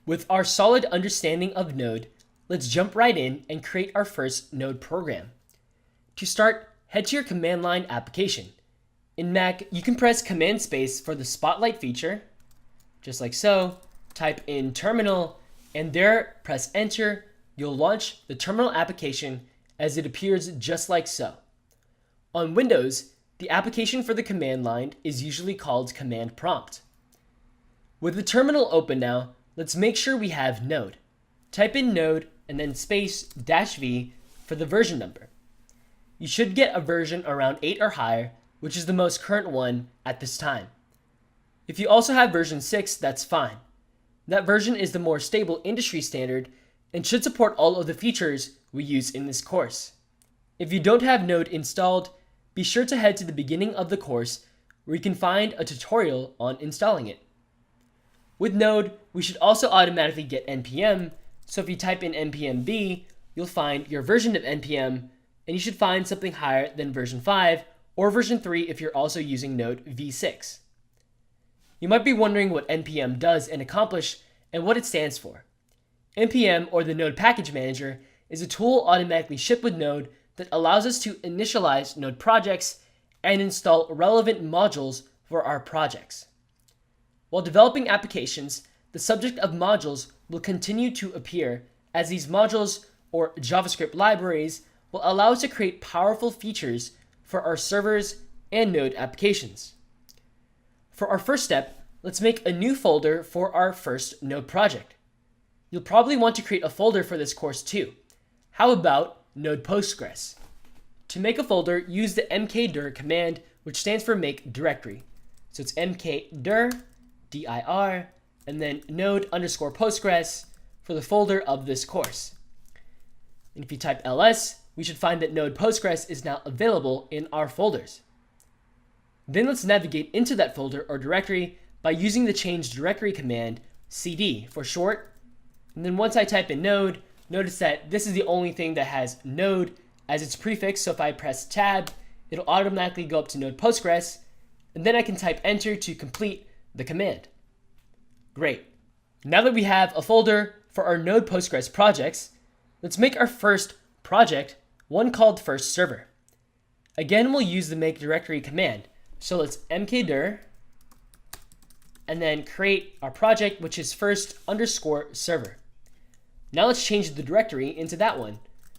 With our solid understanding of Node, let's jump right in and create our first Node program. To start, head to your command line application. In Mac, you can press Command Space for the Spotlight feature, just like so, type in terminal, and there press enter. You'll launch the terminal application as it appears just like so. On Windows, the application for the command line is usually called command prompt. With the terminal open now, let's make sure we have Node. Type in Node and then space -v for the version number. You should get a version around 8 or higher, which is the most current one at this time. If you also have version 6, that's fine. That version is the more stable industry standard and should support all of the features we use in this course. If you don't have Node installed, be sure to head to the beginning of the course where you can find a tutorial on installing it. With Node, we should also automatically get NPM, so if you type in npm B, you'll find your version of NPM, and you should find something higher than version 5 or version 3 if you're also using Node v6. You might be wondering what Npm does and accomplish and what it stands for. Npm, or the Node Package Manager, is a tool automatically shipped with Node that allows us to initialize Node projects and install relevant modules for our projects. While developing applications, the subject of modules will continue to appear as these modules, or JavaScript libraries, will allow us to create powerful features for our servers and Node applications. For our first step, let's make a new folder for our first Node project. You'll probably want to create a folder for this course too. How about Node Postgres? To make a folder, use the mkdir command, which stands for make directory. So it's mkdir, dir, and then node_postgres for the folder of this course. And if you type ls, we should find that Node Postgres is now available in our folders. Then let's navigate into that folder or directory by using the change directory command, cd for short. And then once I type in node, notice that this is the only thing that has node as its prefix, so if I press tab, it'll automatically go up to Node Postgres, and then I can type enter to complete the command. Great. Now that we have a folder for our Node Postgres projects, let's make our first project, one called first server. Again, we'll use the make directory command. So let's mkdir and then create our project, which is first_server. Now let's change the directory into that one.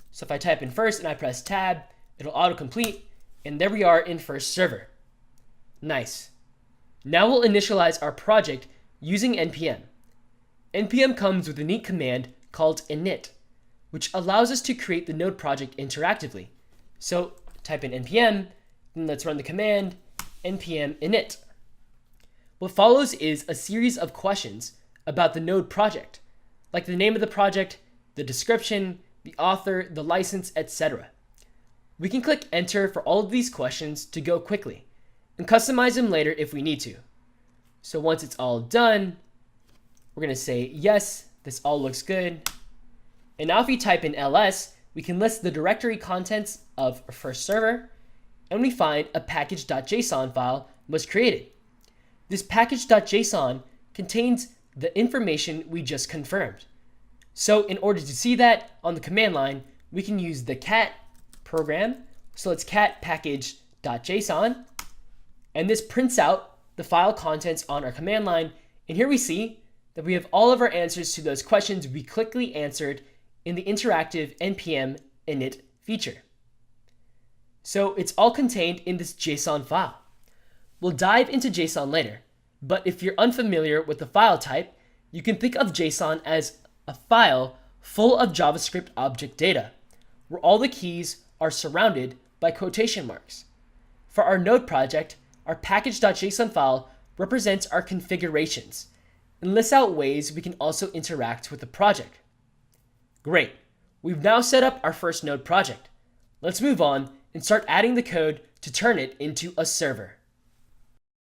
So if I type in first and I press tab, it'll autocomplete, and there we are in first server. Nice. Now we'll initialize our project using npm. npm comes with a neat command called init, which allows us to create the Node project interactively. So type in npm, and let's run the command npm init. What follows is a series of questions about the Node project, like the name of the project, the description, the author, the license, etc. We can click enter for all of these questions to go quickly, and customize them later if we need to. So once it's all done, we're going to say yes, this all looks good. And now if we type in ls, we can list the directory contents of our first server, and we find a package.json file was created. This package.json contains the information we just confirmed. So in order to see that on the command line, we can use the cat program. So let's cat package.json, and this prints out the file contents on our command line. And here we see that we have all of our answers to those questions we quickly answered in the interactive npm init feature. So it's all contained in this JSON file. We'll dive into JSON later, but if you're unfamiliar with the file type, you can think of JSON as a file full of JavaScript object data, where all the keys are surrounded by quotation marks. For our Node project, our package.json file represents our configurations and lists out ways we can also interact with the project. Great, we've now set up our first Node project. Let's move on and start adding the code to turn it into a server.